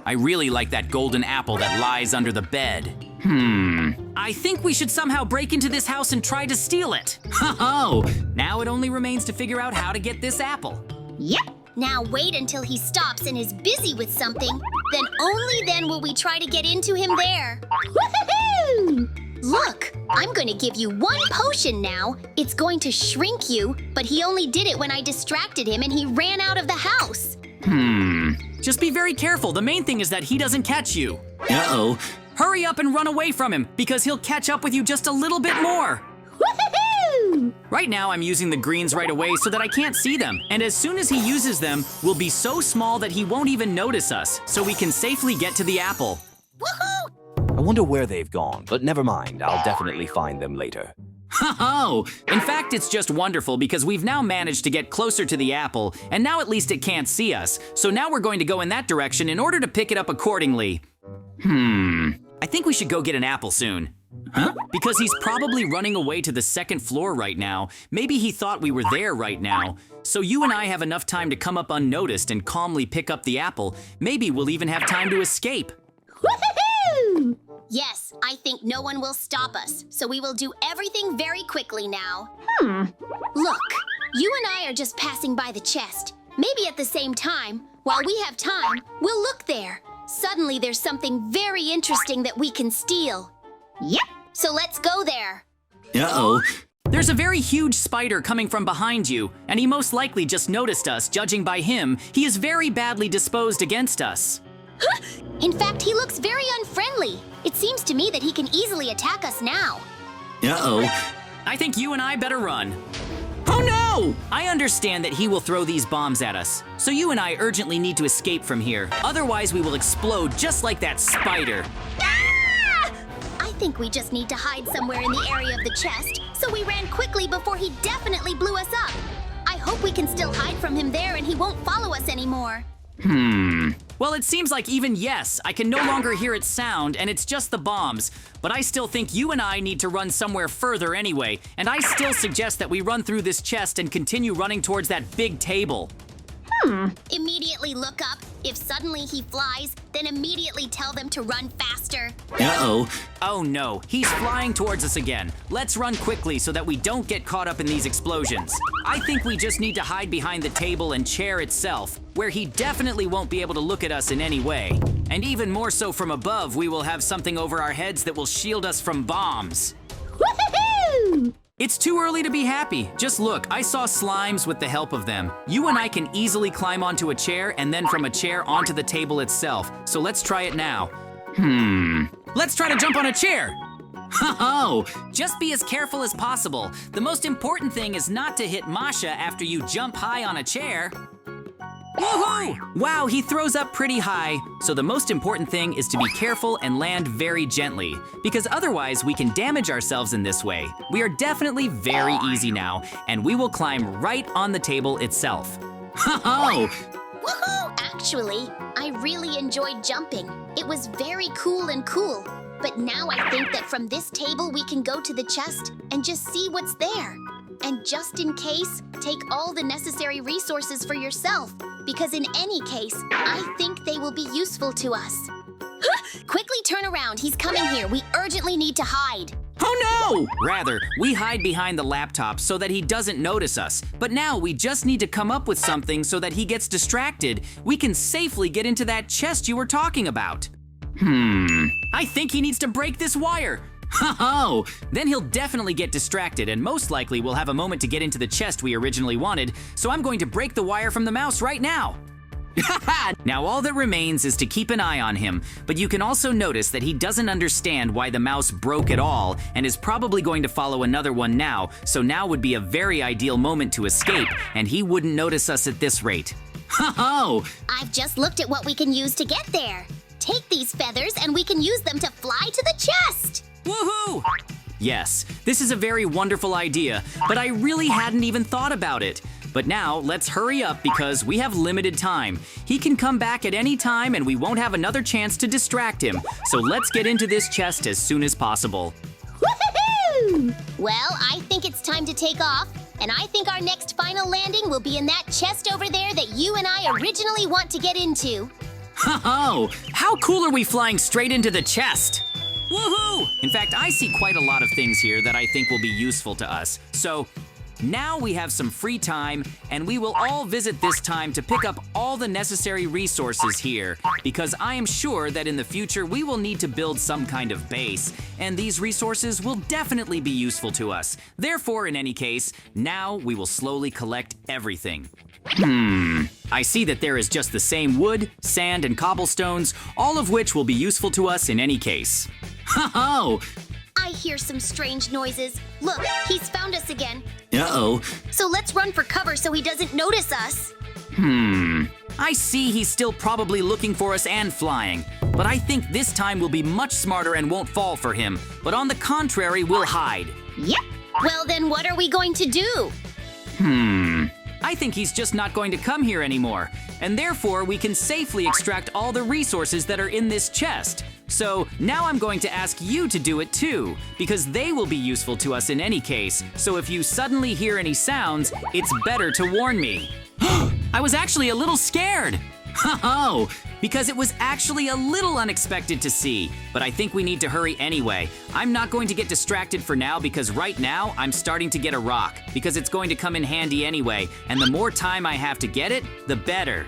I really like that golden apple that lies under the bed. I think we should somehow break into this house and try to steal it. Oh, now it only remains to figure out how to get this apple. Yep. Now wait until he stops and is busy with something. Then only then will we try to get into him there. Woohoo! Look, I'm going to give you one potion now. It's going to shrink you, but he only did it when I distracted him and he ran out of the house. Just be very careful. The main thing is that he doesn't catch you. Uh-oh. Hurry up and run away from him, because he'll catch up with you just a little bit more. Woohoo! Right now, I'm using the greens right away so that I can't see them. And as soon as he uses them, we'll be so small that he won't even notice us, so we can safely get to the apple. Woohoo! I wonder where they've gone, but never mind, I'll definitely find them later. Oh, in fact, it's just wonderful because we've now managed to get closer to the apple, and now at least it can't see us. So now we're going to go in that direction in order to pick it up accordingly. I think we should go get an apple soon. Huh? Because he's probably running away to the second floor right now. Maybe he thought we were there right now. So you and I have enough time to come up unnoticed and calmly pick up the apple. Maybe we'll even have time to escape. Woohoo! Yes, I think no one will stop us, so we will do everything very quickly now. Look, you and I are just passing by the chest. Maybe at the same time, while we have time, we'll look there. Suddenly there's something very interesting that we can steal. Yep, so let's go there. Uh-oh. There's a very huge spider coming from behind you, and he most likely just noticed us. Judging by him, he is very badly disposed against us. In fact, he looks very unfriendly. It seems to me that he can easily attack us now. Uh-oh. I think you and I better run. Oh no! I understand that he will throw these bombs at us, so you and I urgently need to escape from here. Otherwise, we will explode just like that spider. Ah! I think we just need to hide somewhere in the area of the chest, so we ran quickly before he definitely blew us up. I hope we can still hide from him there and he won't follow us anymore. Well, it seems like even yes, I can no longer hear its sound, and it's just the bombs. But I still think you and I need to run somewhere further anyway, and I still suggest that we run through this chest and continue running towards that big table. Immediately look up. If suddenly he flies, then immediately tell them to run faster. Uh-oh. Oh no, he's flying towards us again. Let's run quickly so that we don't get caught up in these explosions. I think we just need to hide behind the table and chair itself, where he definitely won't be able to look at us in any way. And even more so from above, we will have something over our heads that will shield us from bombs. Woohoo! It's too early to be happy. Just look, I saw slimes with the help of them. You and I can easily climb onto a chair and then from a chair onto the table itself. So let's try it now. Let's try to jump on a chair. Oh, just be as careful as possible. The most important thing is not to hit Masha after you jump high on a chair. Woohoo! Wow, he throws up pretty high. So the most important thing is to be careful and land very gently, because otherwise we can damage ourselves in this way. We are definitely very easy now, and we will climb right on the table itself. Ho-ho! Woohoo! Actually, I really enjoyed jumping. It was very cool and cool. But now I think that from this table we can go to the chest and just see what's there. And just in case, take all the necessary resources for yourself, because in any case, I think they will be useful to us. Quickly turn around, he's coming here. We urgently need to hide. Oh no! Rather, we hide behind the laptop so that he doesn't notice us. But now we just need to come up with something so that he gets distracted. We can safely get into that chest you were talking about. I think he needs to break this wire. Ho-ho! Then he'll definitely get distracted, and most likely we'll have a moment to get into the chest we originally wanted, so I'm going to break the wire from the mouse right now. Now all that remains is to keep an eye on him, but you can also notice that he doesn't understand why the mouse broke at all, and is probably going to follow another one now, so now would be a very ideal moment to escape, and he wouldn't notice us at this rate. Ho-ho! I've just looked at what we can use to get there. Take these feathers and we can use them to fly to the chest. Woohoo! Yes, this is a very wonderful idea, but I really hadn't even thought about it. But now, let's hurry up because we have limited time. He can come back at any time and we won't have another chance to distract him. So let's get into this chest as soon as possible. Woohoo! Well, I think it's time to take off, and I think our next final landing will be in that chest over there that you and I originally want to get into. Ho-ho! How cool are we flying straight into the chest? Woohoo! In fact, I see quite a lot of things here that I think will be useful to us. So, now we have some free time, and we will all visit this time to pick up all the necessary resources here, because I am sure that in the future we will need to build some kind of base, and these resources will definitely be useful to us. Therefore, in any case, now we will slowly collect everything. I see that there is just the same wood, sand, and cobblestones, all of which will be useful to us in any case. Ho-ho! I hear some strange noises. Look, he's found us again. Uh-oh. So let's run for cover so he doesn't notice us. I see he's still probably looking for us and flying, but I think this time we'll be much smarter and won't fall for him. But on the contrary, we'll hide. Yep. Well, then what are we going to do? I think he's just not going to come here anymore, and therefore we can safely extract all the resources that are in this chest. So now I'm going to ask you to do it too, because they will be useful to us in any case. So if you suddenly hear any sounds, it's better to warn me. I was actually a little scared. Ho-ho! Because it was actually a little unexpected to see, but I think we need to hurry anyway. I'm not going to get distracted for now because right now I'm starting to get a rock, because it's going to come in handy anyway, and the more time I have to get it, the better.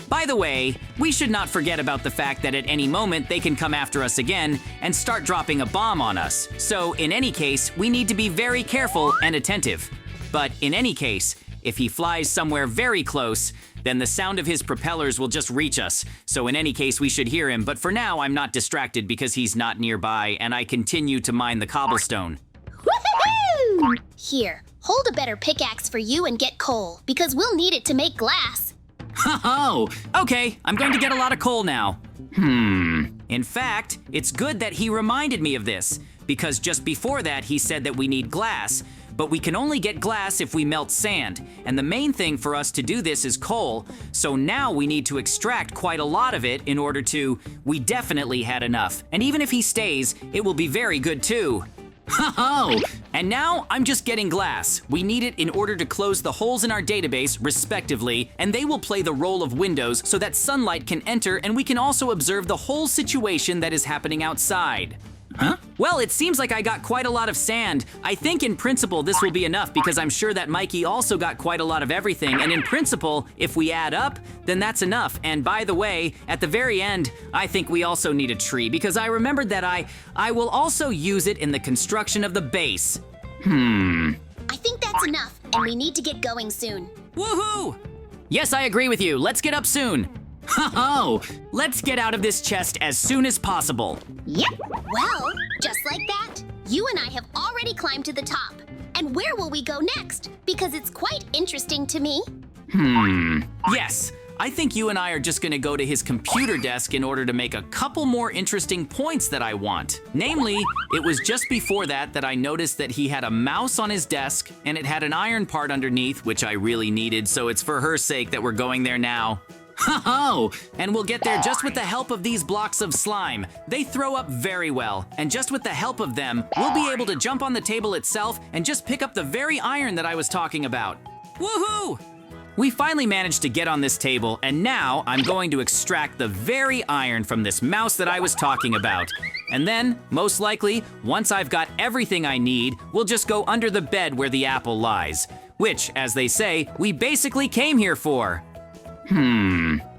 By the way, we should not forget about the fact that at any moment they can come after us again and start dropping a bomb on us. So in any case, we need to be very careful and attentive. But in any case, if he flies somewhere very close, then the sound of his propellers will just reach us. So in any case, we should hear him. But for now, I'm not distracted because he's not nearby, and I continue to mine the cobblestone. Woohoo! Here, hold a better pickaxe for you and get coal, because we'll need it to make glass. Ho-ho! Okay, I'm going to get a lot of coal now. In fact, it's good that he reminded me of this, because just before that he said that we need glass, but we can only get glass if we melt sand, and the main thing for us to do this is coal, so now we need to extract quite a lot of it in order to... We definitely had enough, and even if he stays, it will be very good too. Ho-ho! And now I'm just getting glass. We need it in order to close the holes in our database, respectively, and they will play the role of windows so that sunlight can enter and we can also observe the whole situation that is happening outside. Huh? Well, it seems like I got quite a lot of sand. I think in principle this will be enough because I'm sure that Mikey also got quite a lot of everything, and in principle, if we add up, then that's enough. And by the way, at the very end, I think we also need a tree because I remembered that I will also use it in the construction of the base. I think that's enough, and we need to get going soon. Woohoo! Yes, I agree with you. Let's get up soon. Ho-ho! Let's get out of this chest as soon as possible. Yep. Well, just like that, you and I have already climbed to the top. And where will we go next? Because it's quite interesting to me. Yes, I think you and I are just gonna go to his computer desk in order to make a couple more interesting points that I want. Namely, it was just before that I noticed that he had a mouse on his desk and it had an iron part underneath, which I really needed, so it's for her sake that we're going there now. Ho-ho! And we'll get there just with the help of these blocks of slime. They throw up very well, and just with the help of them, we'll be able to jump on the table itself and just pick up the very iron that I was talking about. Woohoo! We finally managed to get on this table, and now I'm going to extract the very iron from this mouse that I was talking about. And then, most likely, once I've got everything I need, we'll just go under the bed where the apple lies. Which, as they say, we basically came here for.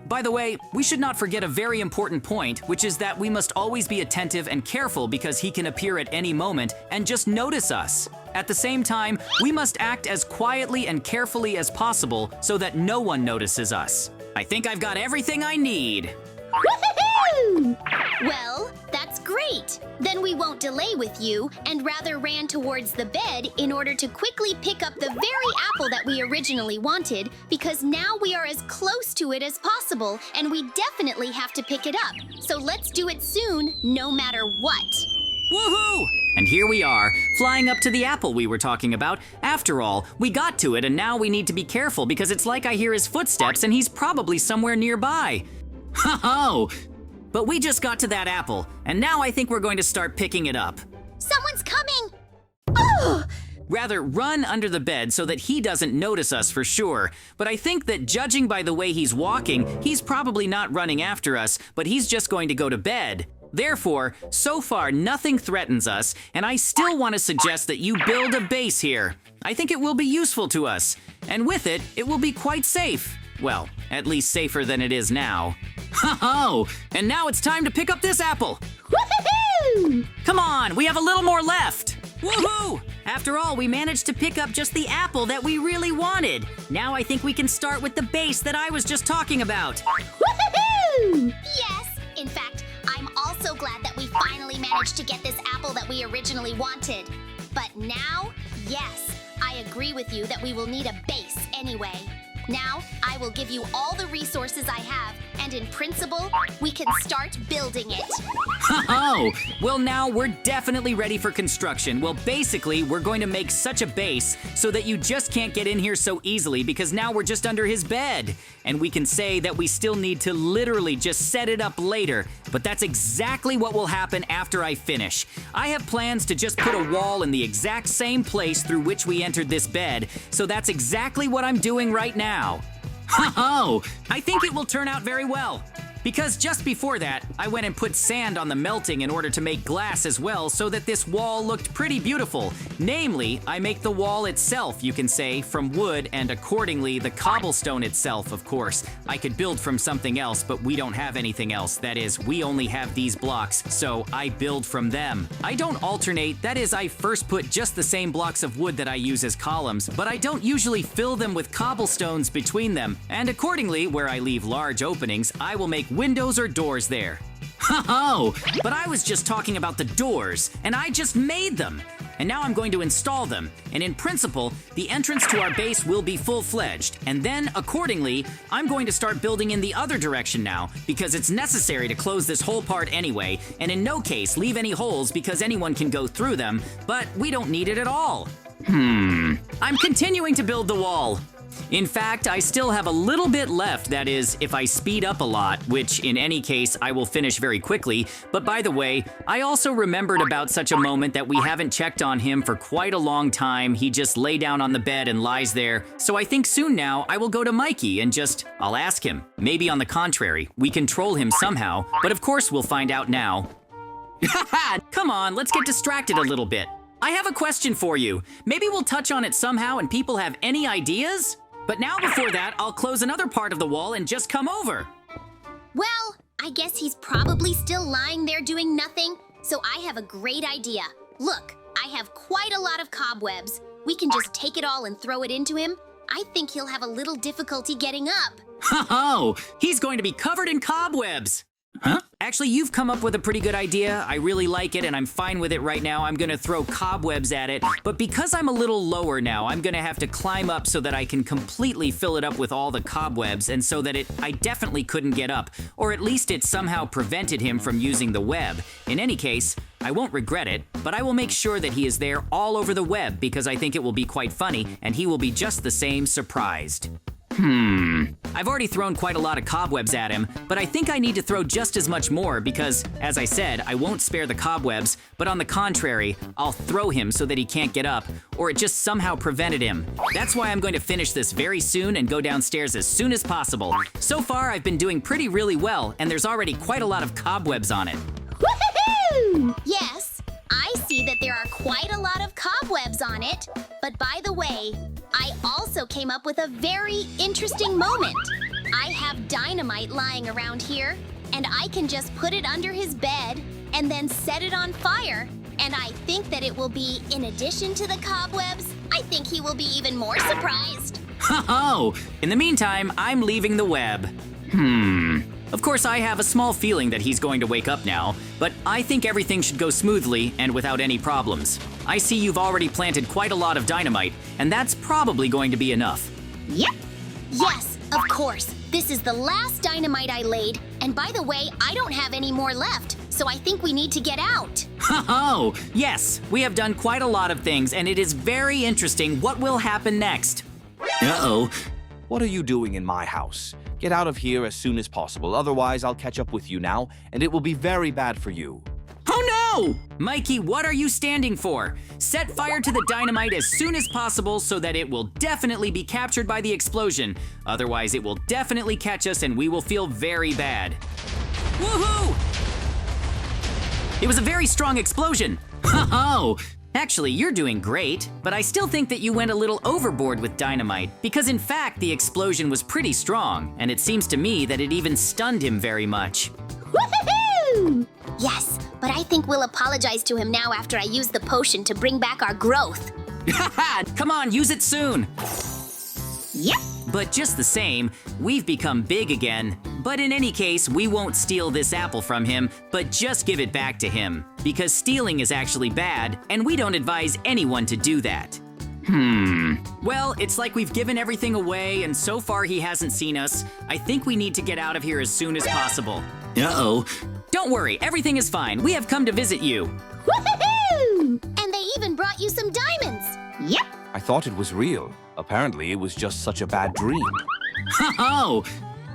By the way, we should not forget a very important point, which is that we must always be attentive and careful because he can appear at any moment and just notice us. At the same time, we must act as quietly and carefully as possible so that no one notices us. I think I've got everything I need. Woohoo! Well, that's great. Then we won't delay with you and rather ran towards the bed in order to quickly pick up the very apple that we originally wanted, because now we are as close to it as possible and we definitely have to pick it up. So let's do it soon, no matter what. Woohoo! And here we are, flying up to the apple we were talking about. After all, we got to it and now we need to be careful because it's like I hear his footsteps and he's probably somewhere nearby. Ho-ho! But we just got to that apple, and now I think we're going to start picking it up. Someone's coming! Oh, Rather, run under the bed so that he doesn't notice us for sure. But I think that judging by the way he's walking, he's probably not running after us, but he's just going to go to bed. Therefore, so far nothing threatens us, and I still want to suggest that you build a base here. I think it will be useful to us, and with it, it will be quite safe. Well, at least safer than it is now. Ho-ho! And now it's time to pick up this apple! Woohoo! Come on, we have a little more left! Woohoo! After all, we managed to pick up just the apple that we really wanted. Now I think we can start with the base that I was just talking about. Woohoo! Yes, in fact, I'm also glad that we finally managed to get this apple that we originally wanted. But now, yes, I agree with you that we will need a base anyway. Now, I will give you all the resources I have, and in principle, we can start building it. Oh, well now we're definitely ready for construction. Well, basically, we're going to make such a base so that you just can't get in here so easily because now we're just under his bed. And we can say that we still need to literally just set it up later, but that's exactly what will happen after I finish. I have plans to just put a wall in the exact same place through which we entered this bed, so that's exactly what I'm doing right now. Ho-ho! I think it will turn out very well. Because just before that, I went and put sand on the melting in order to make glass as well so that this wall looked pretty beautiful. Namely, I make the wall itself, you can say, from wood and accordingly the cobblestone itself, of course. I could build from something else, but we don't have anything else. That is, we only have these blocks, so I build from them. I don't alternate, that is, I first put just the same blocks of wood that I use as columns, but I don't usually fill them with cobblestones between them. And accordingly, where I leave large openings, I will make windows or doors there. Ho-ho! But I was just talking about the doors, and I just made them. And now I'm going to install them. And in principle, the entrance to our base will be full-fledged. And then, accordingly, I'm going to start building in the other direction now, because it's necessary to close this whole part anyway, and in no case leave any holes because anyone can go through them, but we don't need it at all. I'm continuing to build the wall. In fact, I still have a little bit left, that is, if I speed up a lot, which in any case I will finish very quickly. But by the way, I also remembered about such a moment that we haven't checked on him for quite a long time. He just lay down on the bed and lies there. So I think soon now I will go to Mikey and I'll ask him. Maybe on the contrary, we control him somehow, but of course we'll find out now. Come on, let's get distracted a little bit. I have a question for you. Maybe we'll touch on it somehow and people have any ideas? But now before that, I'll close another part of the wall and just come over. Well, I guess he's probably still lying there doing nothing, so I have a great idea. Look, I have quite a lot of cobwebs. We can just take it all and throw it into him. I think he'll have a little difficulty getting up. Ho-ho! He's going to be covered in cobwebs! Huh? Actually, you've come up with a pretty good idea. I really like it and I'm fine with it right now. I'm gonna throw cobwebs at it, but because I'm a little lower now, I'm gonna have to climb up so that I can completely fill it up with all the cobwebs and so that I definitely couldn't get up, or at least it somehow prevented him from using the web. In any case, I won't regret it, but I will make sure that he is there all over the web because I think it will be quite funny and he will be just the same surprised. I've already thrown quite a lot of cobwebs at him, but I think I need to throw just as much more because, as I said, I won't spare the cobwebs, but on the contrary, I'll throw him so that he can't get up, or it just somehow prevented him. That's why I'm going to finish this very soon and go downstairs as soon as possible. So far, I've been doing really well, and there's already quite a lot of cobwebs on it. Woohoo! Yes, I see that there are quite a lot of cobwebs on it, but by the way, I also came up with a very interesting moment. I have dynamite lying around here, and I can just put it under his bed and then set it on fire. And I think that it will be, in addition to the cobwebs, I think he will be even more surprised. Ho-ho! In the meantime, I'm leaving the web. Of course, I have a small feeling that he's going to wake up now, but I think everything should go smoothly and without any problems. I see you've already planted quite a lot of dynamite, and that's probably going to be enough. Yep. Yes, of course. This is the last dynamite I laid, and by the way, I don't have any more left, so I think we need to get out. Ho-ho! Yes, we have done quite a lot of things, and it is very interesting what will happen next. Uh-oh. What are you doing in my house? Get out of here as soon as possible, otherwise I'll catch up with you now, and it will be very bad for you. Oh No! Mikey, what are you standing for? Set fire to the dynamite as soon as possible so that it will definitely be captured by the explosion. Otherwise, it will definitely catch us and we will feel very bad. Woohoo! It was a very strong explosion. Oh! Actually, you're doing great, but I still think that you went a little overboard with dynamite because in fact the explosion was pretty strong, and it seems to me that it even stunned him very much. Woohoo! Yes, but I think we'll apologize to him now after I use the potion to bring back our growth. Come on, use it soon! Yep. But just the same, we've become big again. But in any case, we won't steal this apple from him, but just give it back to him. Because stealing is actually bad, and we don't advise anyone to do that. Well, it's like we've given everything away, and so far he hasn't seen us. I think we need to get out of here as soon as possible. Uh-oh. Don't worry, everything is fine. We have come to visit you. Woohoo! And they even brought you some diamonds. Yep. I thought it was real. Apparently, it was just such a bad dream. Ho-ho!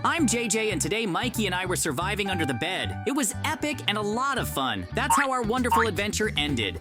I'm JJ, and today Mikey and I were surviving under the bed. It was epic and a lot of fun. That's how our wonderful adventure ended.